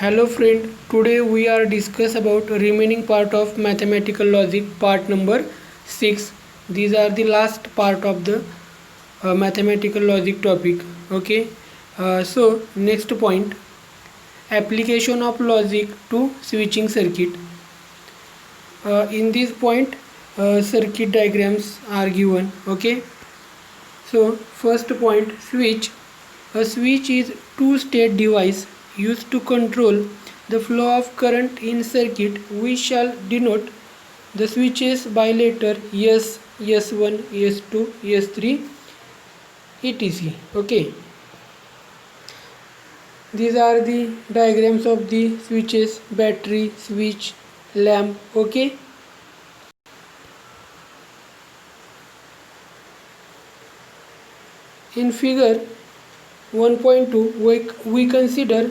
Hello friend, today we are discuss about remaining part of mathematical logic part number 6. These are the last part of the mathematical logic topic. Okay. So next point, application of logic to switching circuit. In this point circuit diagrams are given. Okay. So first point, switch. A switch is two-state device used to control the flow of current in circuit. We shall denote the switches by letter S, S1, S2, S3, etc. Okay. These are the diagrams of the switches, battery, switch, lamp. Okay. In figure 1.2 we consider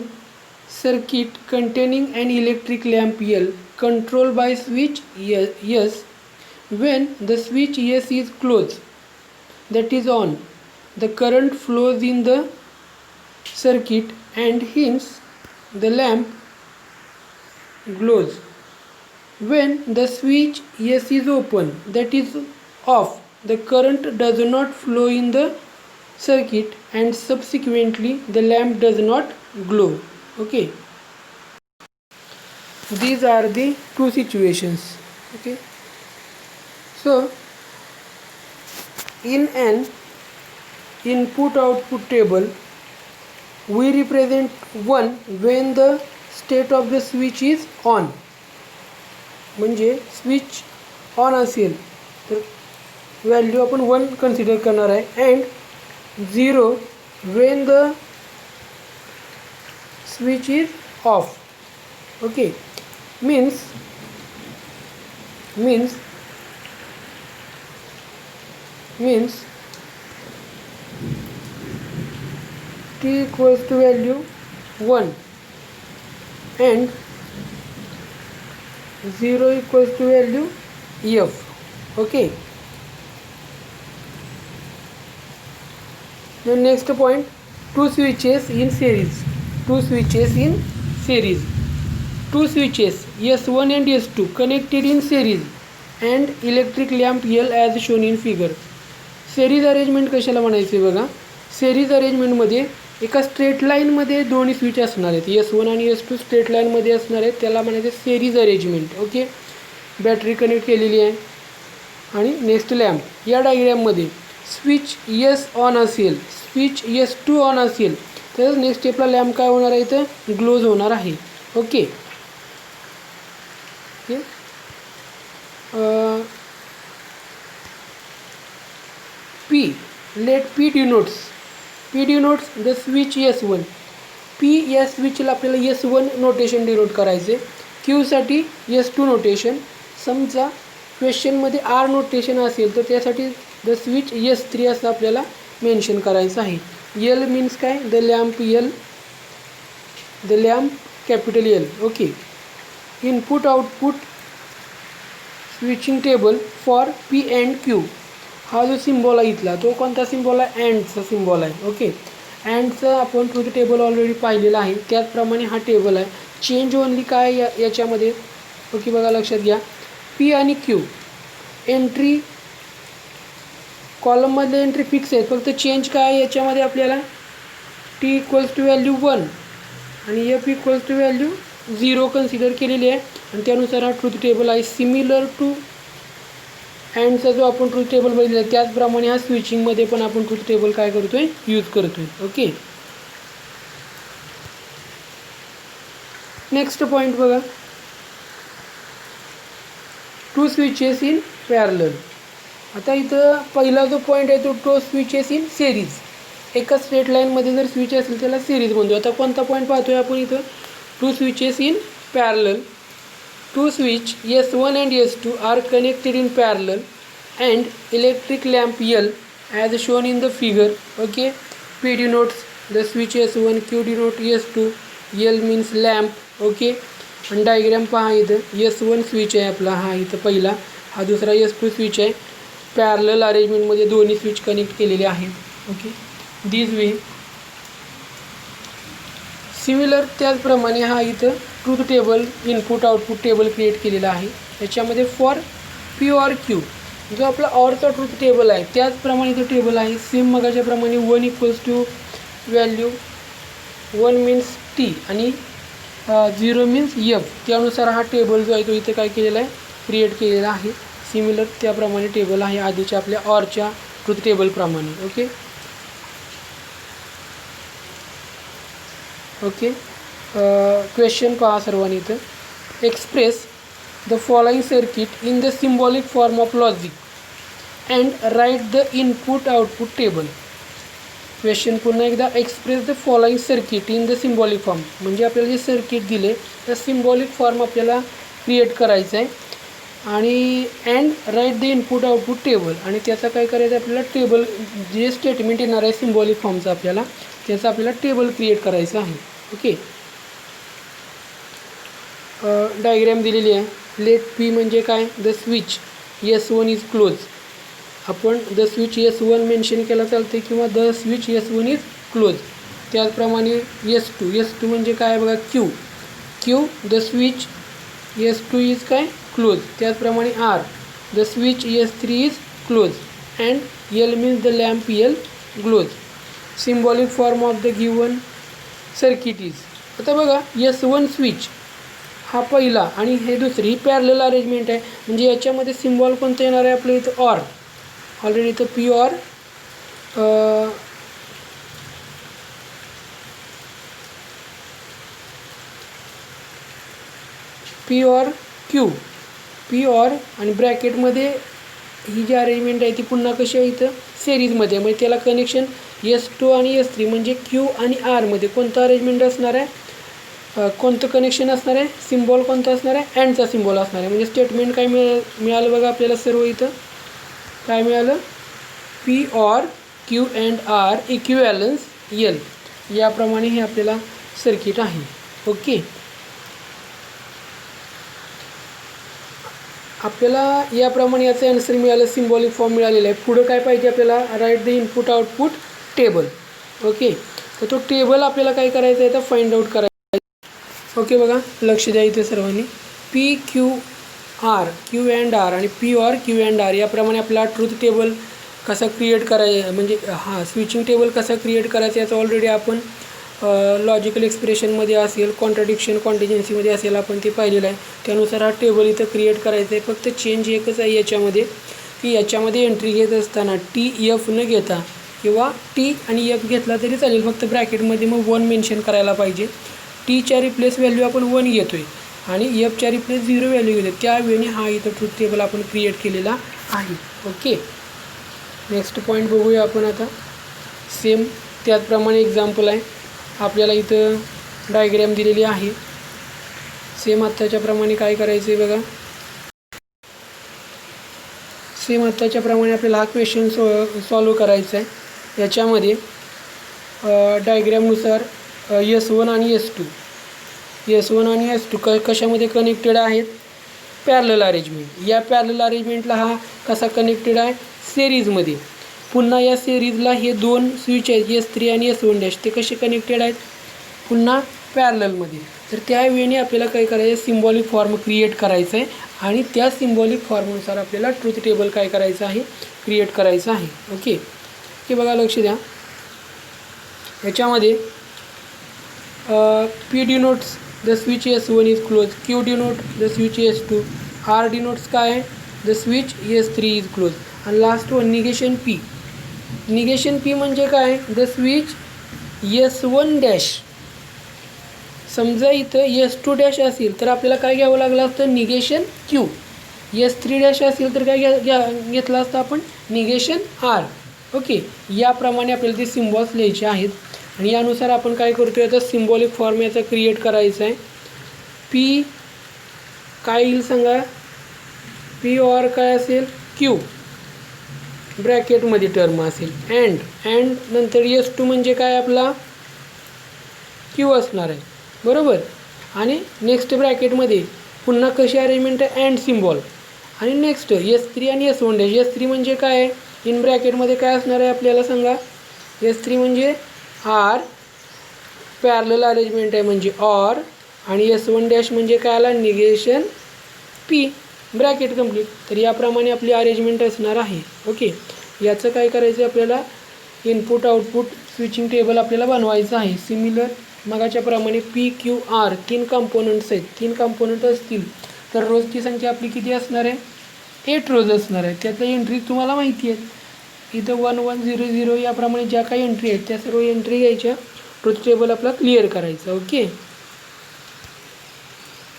circuit containing an electric lamp L controlled by switch S. When the switch S is closed, that is on, the current flows in the circuit and hence the lamp glows. When the switch S is open, that is off, the current does not flow in the circuit and subsequently the lamp does not glow. Okay, these are the two situations. Okay, so in an input output table we represent 1 when the state of the switch is on. म्हणजे switch on असेल तर value आपण 1 consider करणार आहे and 0 when the switch is off. Okay, means t equals to value 1 and 0 equals to value f. Okay. The next point, two switches in series. Two switches S1 and S2 connected in series and electric lamp L as shown in figure. Series arrangement कशाला म्हणायचे बघा. series arrangement मध्ये एका straight line मध्ये दोन्ही switch असणार आहेत. S1 आणि S2 स्ट्रेट लाईन मध्ये असणार आहेत, त्याला म्हणायचे series arrangement. Okay, battery connect केलेली आहे आणि नेक्स्ट लॅम्प. या डायग्राम मध्ये स्विच S ऑन असेल, स्विच S2 ऑन असेल तर नेक्स्ट स्टेपला लॅम्प काय होणार आहे, तर ग्लोज होणार आहे. Okay, P, let P denotes the switch S1. P या स्विचला आपल्याला S1 नोटेशन डिनोट करायचे. Q साठी S2 नोटेशन. समजा क्वेश्चनमध्ये R नोटेशन असेल तर त्यासाठी द स्विच S3 असं आपल्याला मेन्शन करायचं आहे. L मीन्स काय, the lamp L, the lamp capital L. Okay, input output switching table for P and Q. हा जो सिम्बॉल आहे इथला तो कोणता सिम्बॉल आहे, अँडचा सिम्बॉल आहे. ओके, अँडचं आपण ट्रूथ टेबल ऑलरेडी पाहिलेला आहे, त्याचप्रमाणे हा टेबल आहे. चेंज ओनली काय याच्यामध्ये. ओके, बघा लक्षात घ्या, P आणि Q एंट्री कॉलममधले एंट्री फिक्स आहेत, फक्त चेंज काय याच्यामध्ये आपल्याला T इक्वल्स टू व्हॅल्यू 1 आणि F equals to value 0 consider केलेली आहे आणि त्यानुसार हा ट्रूथ टेबल आहे. सिमिलर टू अँडचा जो आपण ट्रूथ टेबल बघितला त्याचप्रमाणे हा स्विचिंगमध्ये पण आपण ट्रूथ टेबल काय करतोय, यूज करतोय. ओके, नेक्स्ट पॉईंट बघा, टू स्विचेस इन पॅरलल. आता इथं पहिला जो पॉईंट आहे तो टू स्विचेस इन सिरीज. एका स्ट्रेट लाईनमध्ये जर स्विच असेल त्याला सिरीज म्हणतो. आता कोणता पॉईंट पाहतोय आपण इथं, two switches in parallel. Two switch S1 and S2 are connected in parallel and electric lamp L as shown in the figure. Okay, P denotes the switch S1, Q denotes S2, L means lamp. Okay, आणि diagram पहा इथं S1 switch आहे आपला, हा इथं पहिला, हा दुसरा S2 स्विच आहे. पॅरलल अरेंजमेंटमध्ये दोन्ही स्विच कनेक्ट केलेले आहेत. ओके, दिस वे सिमिलर त्याचप्रमाणे हा इथं truth table input output table create केलेला आहे. याच्यामध्ये फॉर पी ऑर क्यू जो आपला ऑरचा ट्रूथ टेबल आहे त्याचप्रमाणे इथं टेबल आहे. सेम मगाच्याप्रमाणे 1 equals to value 1 means T आणि 0 मीन्स एफ. त्यानुसार हा टेबल जो आहे तो इथे काय केलेला आहे क्रिएट केलेला आहे. सिमिलर त्याप्रमाणे टेबल आहे आधीच्या आपल्या ऑरच्या ट्रूथ टेबलप्रमाणे. ओके क्वेश्चन पहा सर्वांनी इथं. Express the following circuit in the symbolic form of logic and write the input output table. Question पुन्हा एकदा. Express the following circuit in the symbolic form म्हणजे आपल्याला जे सर्किट दिले त्या सिम्बॉलिक फॉर्म आपल्याला क्रिएट करायचं आहे आणि and write the input output table आणि त्याचा काय करायचं आपल्याला टेबल जे स्टेटमेंट येणार आहे सिम्बॉलिक फॉर्मचं त्याचा आपल्याला टेबल क्रिएट करायचं आहे. ओके डायग्रॅम दिलेली आहे. लेट पी म्हणजे काय the switch S1 is close. आपण द स्विच S1 मेन्शन केला चालते किंवा the switch S1 is close. त्याचप्रमाणे S2 म्हणजे काय बघा Q the switch S2 is काय क्लोज. त्याचप्रमाणे R the switch S3 is close and L means the lamp L close. Symbolic form of the given circuit is. आता बघा S1 switch हा पहिला आणि हे दुसरी पॅरलल अरेंजमेंट आहे म्हणजे याच्यामध्ये सिम्बॉल कोणतं येणार आहे आपल्या इथं ऑर. ऑलरेडी इथं पी ऑर पी ऑर आणि ब्रॅकेटमध्ये ही जी अरेंजमेंट आहे ती पुन्हा कशी आहे इथं सिरीजमध्ये म्हणजे त्याला कनेक्शन S2 आणि S3 म्हणजे Q आणि Rमध्ये कोणतं अरेंजमेंट असणार आहे कोणतं कनेक्शन असणार आहे सिम्बॉल कोणता असणार आहे अँडचा सिम्बॉल असणार आहे. म्हणजे स्टेटमेंट काय मिळालं बघा आपल्याला सर्व इथं काय मिळालं P or Q and R equivalence L. याप्रमाणे हे आपल्याला सर्किट आहे. ओके आपल्याला याप्रमाणे याचं आन्सर मिळालं सिम्बॉलिक फॉर्म मिळालेला आहे. पुढं काय पाहिजे आपल्याला write the input output table. Okay तर तो टेबल आपल्याला काय करायचं आहे तर फाइंड आउट करायचं. ओके बघा लक्ष द्या इथे सर्वांनी. पी क्यू अँड आर आणि P or Q and R याप्रमाणे आपला ट्रूथ टेबल कसा क्रिएट करायचा म्हणजे स्विचिंग टेबल कसा क्रिएट करायचा याचं ऑलरेडी आपण लॉजिकल एक्सप्रेशनमध्ये असेल कॉन्ट्राडिक्शन कॉन्टिजेन्सीमध्ये असेल आपण ते पाहिलेलं आहे. त्यानुसार हा टेबल इथं क्रिएट करायचं आहे. फक्त चेंज एकच आहे याच्यामध्ये की याच्यामध्ये एंट्री घेत असताना TF न घेता किंवा T आणि F घेतला तरी चालेल फक्त ब्रॅकेटमध्ये मग 1 मेन्शन करायला पाहिजे. टीच्या रिप्लेस व्हॅल्यू आपण 1 घेतो आहे आणि Fच्या रिप्लेस 0 व्हॅल्यू घेतो त्यावेळी हा इथं ट्रूथ टेबल आपण क्रिएट केलेला आहे. ओके नेक्स्ट पॉईंट बघूया आपण आता. सेम त्याचप्रमाणे एक्झाम्पल आहे आपल्याला इथं डायग्रॅम दिलेली आहे. सेम आत्ताच्याप्रमाणे काय करायचं आहे बघा. सेम आत्ताच्याप्रमाणे आपल्याला हा क्वेश्चन सॉल्व करायचा आहे. याच्यामध्ये डायग्रॅमनुसार S1 आणि S2 कशामध्ये कनेक्टेड आहेत पॅरलल अरेंजमेंट. या पॅरलल अरेंजमेंटला हा कसा कनेक्टेड आहे सिरीजमध्ये. पुन्हा या सिरीजला हे 2 स्विच आहेत S3 आणि S1 डॅश ते कसे कनेक्टेड आहेत पुन्हा पॅरललमध्ये. तर त्यावेळी आपल्याला काय करायचं आहे सिम्बॉलिक फॉर्म क्रिएट करायचं आहे आणि त्या सिम्बॉलिक फॉर्मनुसार आपल्याला ट्रूथ टेबल काय करायचं आहे क्रिएट करायचं आहे. ओके बघा लक्ष द्या. याच्यामध्ये P denotes the switch S1 is closed, Q denotes the switch S2, R denotes काय आहे the switch S3 is closed आणि last one negation P. Negation P म्हणजे काय the switch S1 डॅश. समजा इथं S2 डॅश असेल तर आपल्याला काय घ्यावं लागलं असतं निगेशन Q. S3 डॅश असेल तर काय घेतलं असतं आपण निगेशन R. ओके याप्रमाणे आपल्याला ते सिम्बॉल्स लिहायचे आहेत आणि यानुसार आपण काय करतो याचा सिम्बॉलिक फॉर्म याचा क्रिएट करायचा आहे. P काय येईल सांगा P ऑर काय असेल Q ब्रॅकेटमध्ये टर्म असेल अँड नंतर S2 म्हणजे काय आपला Q असणार आहे बरोबर. आणि नेक्स्ट ब्रॅकेटमध्ये पुन्हा कशी अरेंजमेंट आहे अँड सिम्बॉल आणि नेक्स्ट S3 आणि S1 डॅश. S3 म्हणजे काय आहे इन ब्रॅकेटमध्ये काय असणार आहे आपल्याला सांगा S3 म्हणजे R पॅरलल अरेंजमेंट आहे म्हणजे ऑर, आणि S1 डॅश म्हणजे काय आला निगेशन P ब्रॅकेट कंप्लीट. तर याप्रमाणे आपली अरेंजमेंट असणार आहे. ओके, याचं काय करायचं आपल्याला इनपुट आउटपुट स्विचिंग टेबल आपल्याला बनवायचं आहे. सिमिलर मगाच्या प्रमाणे PQR 3 कंपोनंट्स आहेत. 3 कंपोनंट असतील तर रोजची संख्या आपली किती असणार आहे? 8 रोज असणार आहे. त्यातल्या एंट्री तुम्हाला माहिती आहेत. इथं 1 1 0 0 याप्रमाणे ज्या काही एंट्री आहेत त्या सर्व एंट्री घ्यायच्या. ट्रूथ टेबल आपला क्लिअर करायचा. ओके,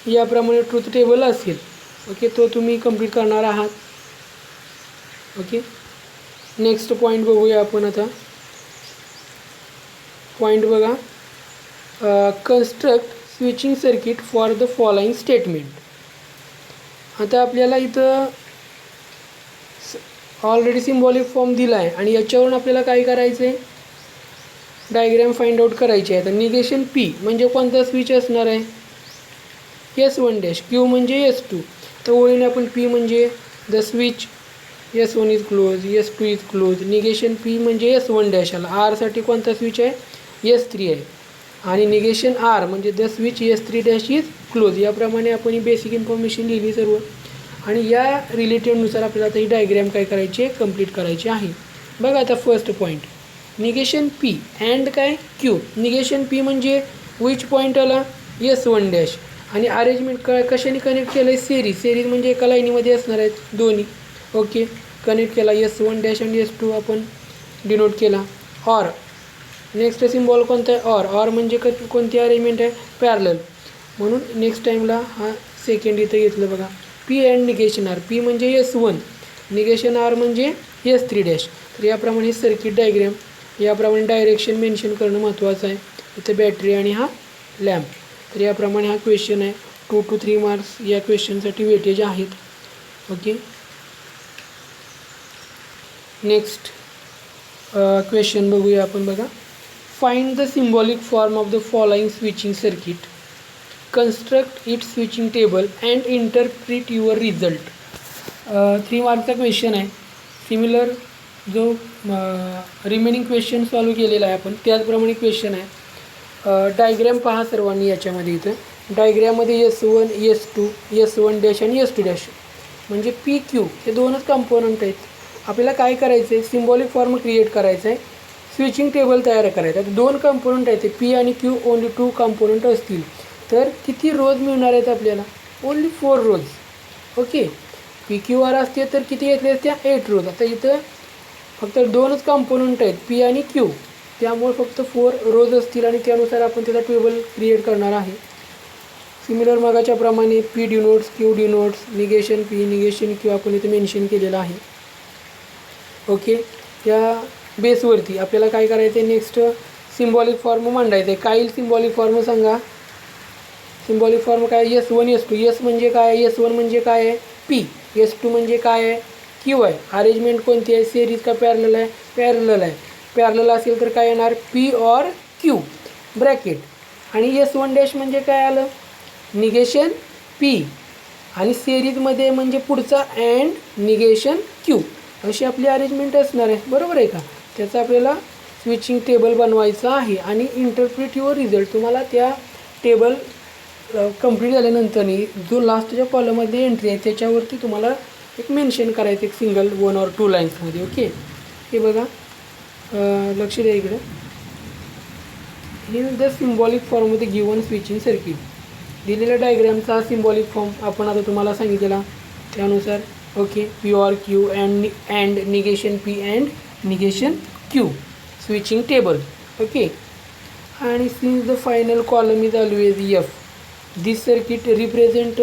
याप्रमाणे ट्रूथ टेबल असेल. ओके, तो तुम्ही कंप्लीट करणार आहात. ओके, नेक्स्ट पॉईंट बघूया आपण आता. पॉईंट बघा, construct switching circuit for the following statement. आता आपल्याला इथं ऑलरेडी सिम्बॉलिक फॉर्म दिला आहे आणि याच्यावरून आपल्याला काय करायचं आहे? डायग्रॅम फाइंड आउट करायची आहे. तर निगेशन P म्हणजे कोणता स्विच असणार आहे? S1 dash. Q म्हणजे S2. तर ओळीने आपण P म्हणजे the switch S1 is close, S2 is close. Negation P म्हणजे S1 डॅश आला. R साठी कोणता स्विच आहे? S3 आहे. आणि निगेशन R म्हणजे the switch S3 dash is close. याप्रमाणे आपण ही बेसिक इन्फॉर्मेशन लिहिली सर्व. आणि या रिलेटेडनुसार आपल्याला आता ही डायग्रॅम काय करायची आहे? कंप्लीट करायची आहे. बघा आता first point negation P and काय Q. निगेशन P म्हणजे विच पॉईंट आला? S1 dash. आणि अरेंजमेंट कशाने कनेक्ट केलं आहे? सेरीज म्हणजे एका लाईनीमध्ये असणार आहेत दोन्ही. ओके, कनेक्ट केला. S1 डॅश आणि S2 आपण डिनोट केला. ऑर नेक्स्ट सिम्बॉल कोणता आहे? ऑर म्हणजे कोणती अरेंजमेंट आहे? पॅरलल. म्हणून नेक्स्ट टाईमला हा सेकंड इथं घेतलं बघा. P and negation R. P म्हणजे S1, निगेशन R म्हणजे S3 डॅश. तर याप्रमाणे सर्किट डायग्रॅम, याप्रमाणे डायरेक्शन मेन्शन करणं महत्त्वाचं आहे. इथं बॅटरी आणि हा लॅम्प. तर याप्रमाणे हा क्वेश्चन आहे. 2 to 3 मार्क्स या क्वेश्चनसाठी वेटेज आहेत. ओके, नेक्स्ट क्वेश्चन बघूया आपण. बघा, find the symbolic form of the following switching circuit, construct it switching table and interpret your result. 3 मार्कचा क्वेश्चन आहे. सिमिलर जो रिमेनिंग क्वेश्चन सॉल्व केलेला आहे आपण त्याचप्रमाणे क्वेश्चन आहे. डायग्रॅम पहा सर्वांनी याच्यामध्ये. इथं डायग्रॅममध्ये S1 S2 S1 डॅश आणि S2 डॅश म्हणजे PQ हे दोनच कंपोनंट आहेत. आपल्याला काय करायचं आहे? सिम्बॉलिक फॉर्म क्रिएट करायचं आहे, स्विचिंग टेबल तयार करायचं आहे. 2 कंपोनंट आहेत P आणि Q, ओनली 2 कंपोनंट असतील तर किती रोज मिळणार आहेत आपल्याला? ओनली 4 रोज. ओके, PQR असते तर किती घेतले त्या? 8 रोज. आता इथं फक्त 2च कंपोनंट आहेत P आणि Q, त्यामुळे फक्त 4 रोज असतील आणि त्यानुसार आपण त्याचा टेबल क्रिएट करणार आहे. सिमिलर मगाच्या प्रमाणे P denotes, Q denotes, negation P negation Q आपण इथे मेन्शन केलेलं आहे. ओके, या बेसवरती आपल्याला काय करायचं आहे? नेक्स्ट सिम्बॉलिक फॉर्म मांडायचं आहे. काय सिम्बॉलिक फॉर्म सांगा? सिम्बॉलिक फॉर्म काय? S1 S2. S म्हणजे काय? S1 म्हणजे काय आहे? P. S2 म्हणजे काय आहे? Q आहे. अरेंजमेंट कोणती आहे? सिरीज का पॅरलल आहे? पॅरलल आहे. पॅरलल असेल तर काय येणार? P or Q bracket. आणि S1 डॅश म्हणजे काय आलं? निगेशन P आणि सिरीजमध्ये म्हणजे पुढचा अँड निगेशन Q. अशी आपली अरेंजमेंट असणार आहे. बरोबर आहे का? त्याचं आपल्याला स्विचिंग टेबल बनवायचं आहे. आणि इंटरप्रिट युअर रिझल्ट, तुम्हाला त्या टेबल कंप्लीट झाल्यानंतर जो लास्टच्या कॉलममध्ये एंट्री आहे त्याच्यावरती तुम्हाला एक मेन्शन करायचं, एक सिंगल 1 or 2 लाईन्समध्ये. ओके, हे बघा, लक्ष द्या इकडे. हे द सिम्बॉलिक फॉर्ममध्ये गिवन स्विचिंग सर्किट. दिलेल्या डायग्रॅमचा सिम्बॉलिक फॉर्म आपण आता तुम्हाला सांगितलेला त्यानुसार. Okay, P or Q and negation P and negation Q switching table. Okay, आणि since the final column is always F, this circuit represent,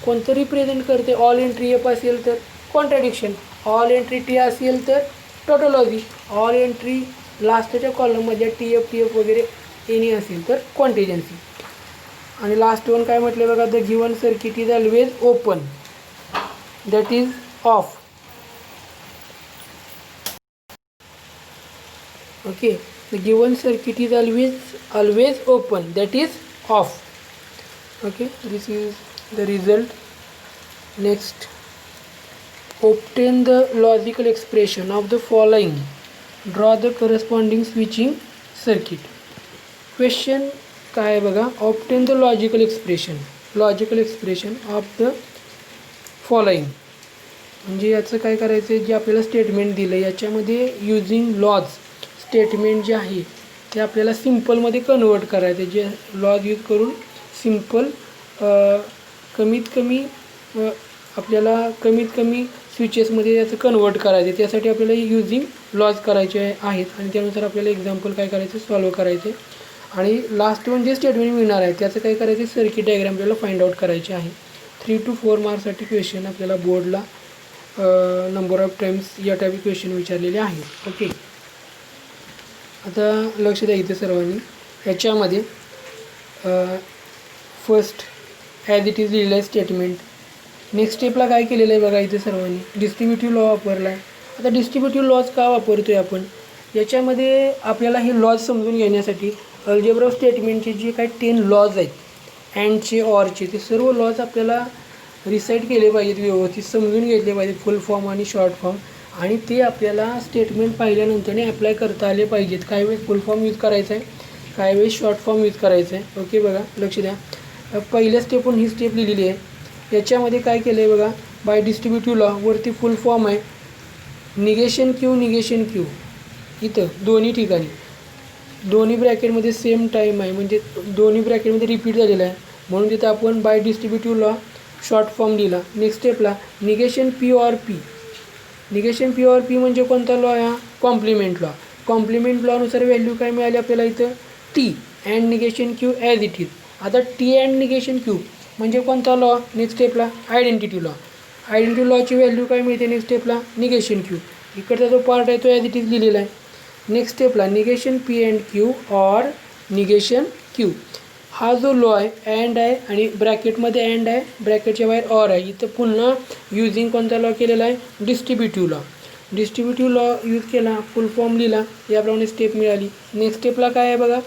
कोणतं रिप्रेझेंट करते? ऑल एंट्री F असेल तर कॉन्ट्रॅडिक्शन, ऑल एंट्री T असेल तर टोटोलॉजी, ऑल एंट्री लास्टच्या कॉलममध्ये TF वगैरे any असेल तर कॉन्टिजन्सी. आणि लास्ट वन काय म्हटलं बघा? The given circuit is always open, that is of. Okay, the given circuit is always open, that is of. Okay, this is the result. Next, obtain the logical expression of the following. Draw the corresponding switching circuit. Question काय आहे बघा, obtain the logical expression of the following. म्हणजे याचं काय करायचं आहे, जे आपल्याला स्टेटमेंट दिलं याच्यामध्ये युजिंग लॉज स्टेटमेंट जे आहे ते आपल्याला सिम्पलमध्ये कन्वर्ट करायचं. जे लॉज यूज करून सिम्पल आपल्याला कमीत कमी स्विचेसमध्ये याचं कन्वर्ट करायचं आहे. त्यासाठी आपल्याला युजिंग लॉज करायचे आहेत आणि त्यानुसार आपल्याला एक्झाम्पल काय करायचं, सॉल्व करायचे. आणि लास्ट वन जे स्टेटमेंट मिळणार आहे त्याचं काय करायचं, सर्किट डायग्राम आपल्याला फाइंड आउट करायचे आहे. 3 to 4 मार्क्ससाठी क्वेश्चन आपल्याला बोर्डला नंबर ऑफ टाइम्स या टाईप क्वेश्चन विचारलेले आहेत. ओके, आता लक्ष द्या इथे सर्वांनी. ह्याच्यामध्ये फर्स्ट ॲज इट इज लिहिलं आहे स्टेटमेंट. नेक्स्ट स्टेपला काय केलेलं आहे बघा इथे सर्वांनी, डिस्ट्रीब्युटिव्ह लॉ वापरला आहे. आता डिस्ट्रीब्युटिव्ह लॉज का वापरतो आहे आपण, याच्यामध्ये आपल्याला हे लॉज समजून घेण्यासाठी अल्जेब्रा स्टेटमेंटचे जे काही 10 लॉज आहेत, अँडचे ऑरचे, ते सर्व लॉज आपल्याला रिसाईट केले पाहिजेत, व्यवस्थित समजून घेतले पाहिजेत, फुल फॉर्म आणि शॉर्ट फॉर्म. आणि ते आपल्याला स्टेटमेंट पाहिल्यानंतरने अप्लाय करता आले पाहिजेत. काही वेळेस फुल फॉर्म यूज करायचा आहे, काही वेळेस शॉर्ट फॉर्म यूज करायचा आहे. ओके, बघा लक्ष द्या. पहिल्या स्टेपहून ही स्टेप लिहिलेली आहे. याच्यामध्ये काय केलं आहे बघा, बाय डिस्ट्रीब्युटिव्ह लॉ वरती फुल फॉर्म आहे, निगेशन क्यू इथं दोन्ही ठिकाणी दोन्ही ब्रॅकेटमध्ये सेम टाईम आहे, म्हणजे दोन्ही ब्रॅकेटमध्ये रिपीट झालेलं आहे, म्हणून तिथं आपण by distributive law short form लिहिला. नेक्स्ट स्टेपला निगेशन पी ऑर पी म्हणजे कोणता लॉ आहे, कॉम्प्लिमेंट लॉ. कॉम्प्लिमेंट लॉनुसार व्हॅल्यू काय मिळाली आपल्याला इथं, T and negation Q as it is. आता टी अँड निगेशन क्यू म्हणजे कोणता लॉ, नेक्स्ट स्टेपला आयडेंटिटी लॉची व्हॅल्यू काय मिळते नेक्स्ट स्टेपला, निगेशन क्यू. इकडचा जो पार्ट आहे तो ॲज इट इज लिहिलेला आहे. नेक्स्ट स्टेपला negation P and Q or negation Q. हा जो लॉ आहे अँड आहे आणि ब्रॅकेटमध्ये अँड आहे, ब्रॅकेटच्या बाहेर ऑर आहे. इथं पुन्हा युजिंग कोणता लॉ केलेला आहे, डिस्ट्रीब्युटिव्ह लॉ यूज केला, फुल फॉर्म लिहिला, याप्रमाणे स्टेप मिळाली. नेक्स्ट स्टेपला काय आहे बघा,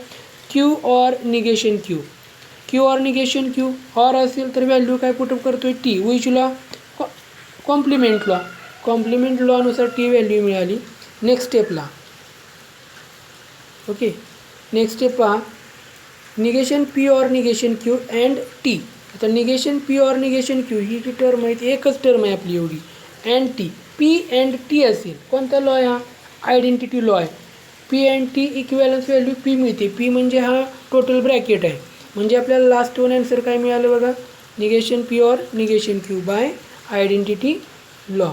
Q or negation Q or असेल तर व्हॅल्यू काय पुटअप करतोय, टी. विच लॉ, कॉम्प्लिमेंट लॉनुसार टी व्हॅल्यू मिळाली. नेक्स्ट स्टेपला ओके, नेक्स्ट स्टेप पहा, negation P or negation Q and T. आता negation P or negation Q ही जी टर्म आहे ती एकच टर्म आहे आपली एवढी, and T. P and T असेल, कोणता लॉ आहे हा, आयडेंटिटी लॉ आहे. P and T equivalence value P मिळते. पी म्हणजे हा टोटल ब्रॅकेट आहे, म्हणजे आपल्याला लास्ट वन आन्सर काय मिळालं बघा, negation P or negation Q by identity law.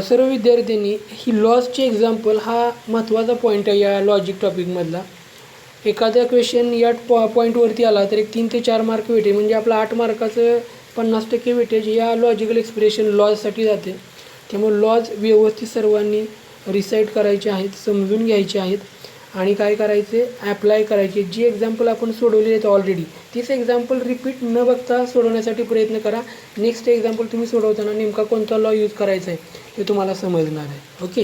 सर्व विद्यार्थ्यांनी ही लॉजचे एक्झाम्पल हा महत्त्वाचा पॉईंट आहे या लॉजिक टॉपिकमधला. एखादा क्वेश्चन या पॉईंटवरती आला तर एक 3 ते 4 मार्क वेटेज, म्हणजे आपलं 8 मार्काचं 50% वेटेज या लॉजिकल एक्सप्रेशन लॉजसाठी जाते. त्यामुळे लॉज व्यवस्थित सर्वांनी रिसाईट करायचे आहेत, समजून घ्यायचे आहेत आणि काय करायचे, ॲप्लाय करायचे. जी एक्झाम्पल आपण सोडवलेली आहेत ऑलरेडी तीच एक्झाम्पल रिपीट न बघता सोडवण्यासाठी प्रयत्न करा. नेक्स्ट एक्झाम्पल तुम्ही सोडवताना नेमका कोणता लॉ यूज करायचा आहे ते तुम्हाला समजणार आहे. ओके,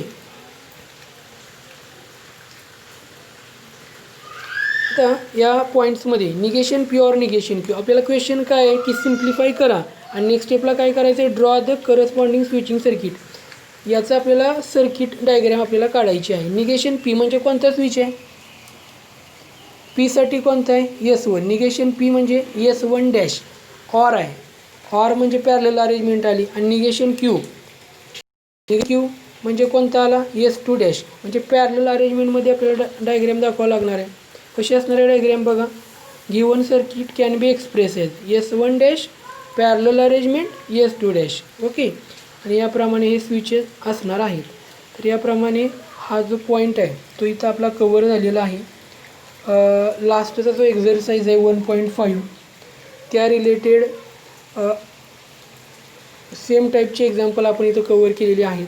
आता या पॉईंट्समध्ये negation P or negation Q आपल्याला क्वेश्चन काय आहे की सिम्प्लिफाय करा आणि नेक्स्ट स्टेपला काय करायचं आहे, draw the corresponding switching circuit. याचा आपल्याला सर्किट डायग्राम आपल्याला काढायची आहे. निगेशन पी म्हणजे कोणता स्विच आहे, पीसाठी कोणता आहे, S1. निगेशन पी म्हणजे S1 डॅश ऑर आहे, ऑर म्हणजे पॅरलल अरेंजमेंट आली. आणि निगेशन क्यू म्हणजे कोणता आला, S2 डॅश म्हणजे पॅरलल अरेंजमेंटमध्ये आपल्याला डायग्राम दाखवावं लागणार आहे. कशी असणार आहे डायग्राम बघा, given circuit can be express as S1 dash parallel arrangement S2 dash. Okay, आणि याप्रमाणे हे स्विचेस असणार आहेत. तर याप्रमाणे हा जो पॉईंट आहे तो इथं आपला कवर झालेला आहे. लास्टचा जो एक्झरसाइज आहे 1.5 त्या रिलेटेड सेम टाईपचे एक्झाम्पल आपण इथं कवर केलेले आहेत.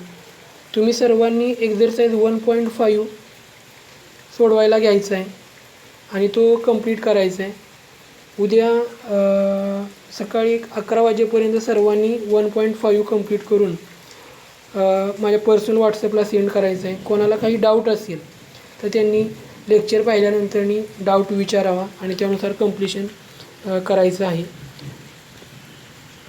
तुम्ही सर्वांनी एक्झरसाइज 1.5 सोडवायला घ्यायचा आहे आणि तो कंप्लीट करायचा आहे. उद्या सकाळी 11 वाजेपर्यंत सर्वांनी 1.5 कंप्लीट करून माझ्या पर्सनल व्हॉट्सअपला सेंड करायचं आहे. कोणाला काही डाऊट असेल तर त्यांनी लेक्चर पाहिल्यानंतरनी डाऊट विचारावा आणि त्यानुसार कंप्लीशन करायचं आहे.